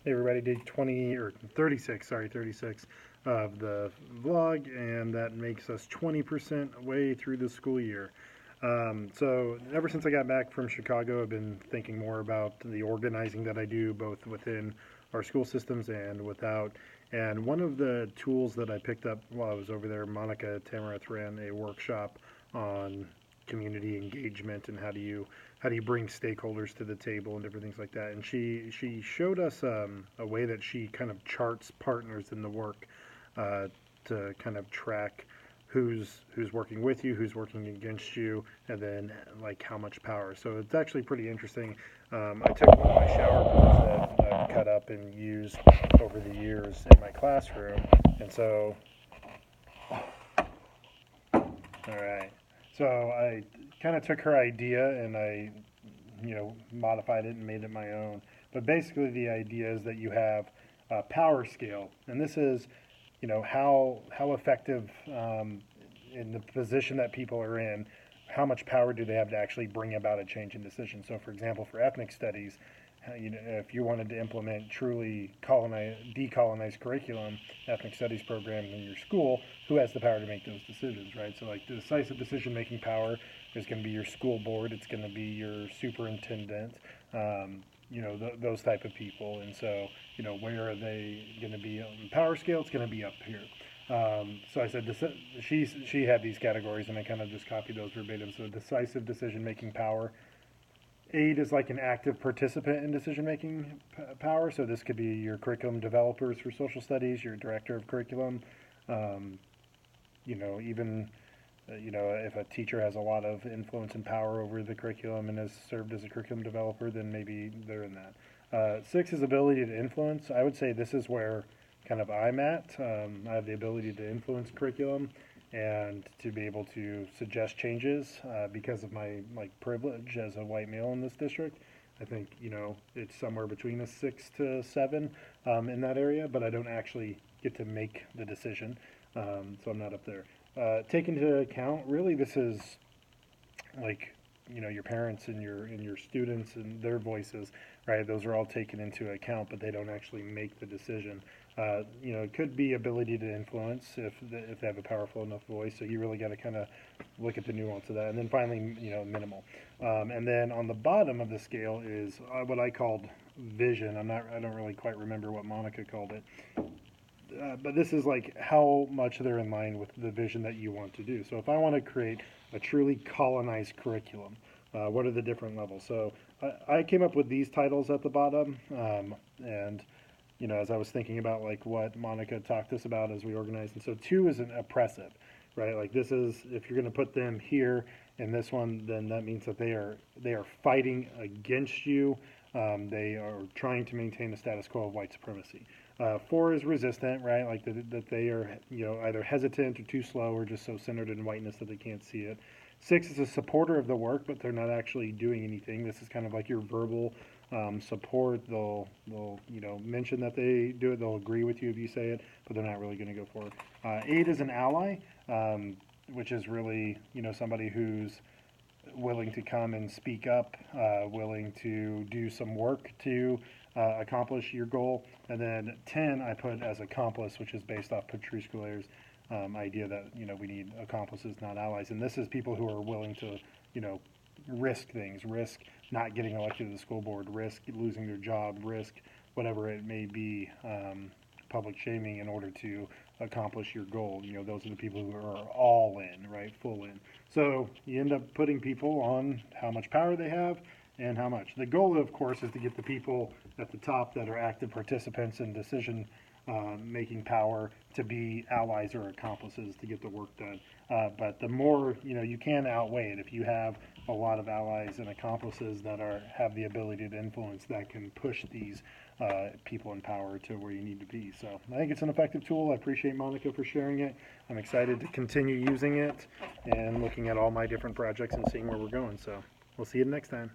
Hey everybody, day 20 or 36, 36 of the vlog, and that makes us 20% way through the school year. So ever since I got back from Chicago, I've been thinking more about the organizing that I do both within our school systems and without. And one of the tools that I picked up while I was over there, Monica Thammarath ran a workshop on community engagement and how do you bring stakeholders to the table and different things like that. And she showed us a way that she kind of charts partners in the work to kind of track who's working with you, who's working against you, and then like how much power. So it's actually pretty interesting. I took one of my shower boards that I've cut up and used over the years in my classroom, and so all right. So I kind of took her idea and I, modified it and made it my own. But basically, the idea is that you have a power scale, and this is, how effective in the position that people are in. How much power do they have to actually bring about a change in decision? So, for example, for ethnic studies, if you wanted to implement truly decolonized curriculum, ethnic studies program in your school, who has the power to make those decisions, right? So, like the decisive decision-making power is going to be your school board. It's going to be your superintendent. Those type of people. And so, where are they going to be on the power scale? It's going to be up here. So I said she had these categories, and I kind of just copied those verbatim. So decisive decision-making power. 8 is like an active participant in decision-making power. So this could be your curriculum developers for social studies, your director of curriculum, even if a teacher has a lot of influence and power over the curriculum and has served as a curriculum developer, then maybe they're in that. 6 is ability to influence. I would say this is where kind of I'm at. I have the ability to influence curriculum and to be able to suggest changes because of my privilege as a white male in this district. I think it's somewhere between a 6 to 7 in that area, but I don't actually get to make the decision, so I'm not up there. Take into account, really, this is like your parents and your students and their voices, right? Those are all taken into account, but they don't actually make the decision. It could be ability to influence if they have a powerful enough voice. So you really got to kind of look at the nuance of that. And then finally, minimal. And then on the bottom of the scale is what I called vision. I don't really quite remember what Monica called it. But this is like how much they're in line with the vision that you want to do. So if I want to create a truly colonized curriculum, what are the different levels? So I came up with these titles at the bottom, and as I was thinking about like what Monica talked to us about as we organized, and so 2 is an oppressive, right? Like this is, if you're going to put them here in this one, then that means that they are fighting against you. They are trying to maintain the status quo of white supremacy. 4 is resistant, right? Like that they are either hesitant or too slow or just so centered in whiteness that they can't see it. 6 is a supporter of the work, but they're not actually doing anything. This is kind of like your verbal support. They'll mention that they do it. They'll agree with you if you say it, but they're not really going to go for it. 8 is an ally, which is really somebody who's willing to come and speak up, willing to do some work to accomplish your goal. And then 10 I put as accomplice, which is based off Patrice Goulet's idea that we need accomplices, not allies. And this is people who are willing to risk things, risk not getting elected to the school board, risk losing their job, risk whatever it may be, public shaming in order to accomplish your goal. Those are the people who are all in, right, full in. So you end up putting people on how much power they have and how much. The goal, of course, is to get the people at the top that are active participants in decision making power to be allies or accomplices to get the work done. But the more, you can outweigh it. If you have a lot of allies and accomplices that have the ability to influence, that can push these people in power to where you need to be. So I think it's an effective tool. I appreciate Monica for sharing it. I'm excited to continue using it and looking at all my different projects and seeing where we're going. So we'll see you next time.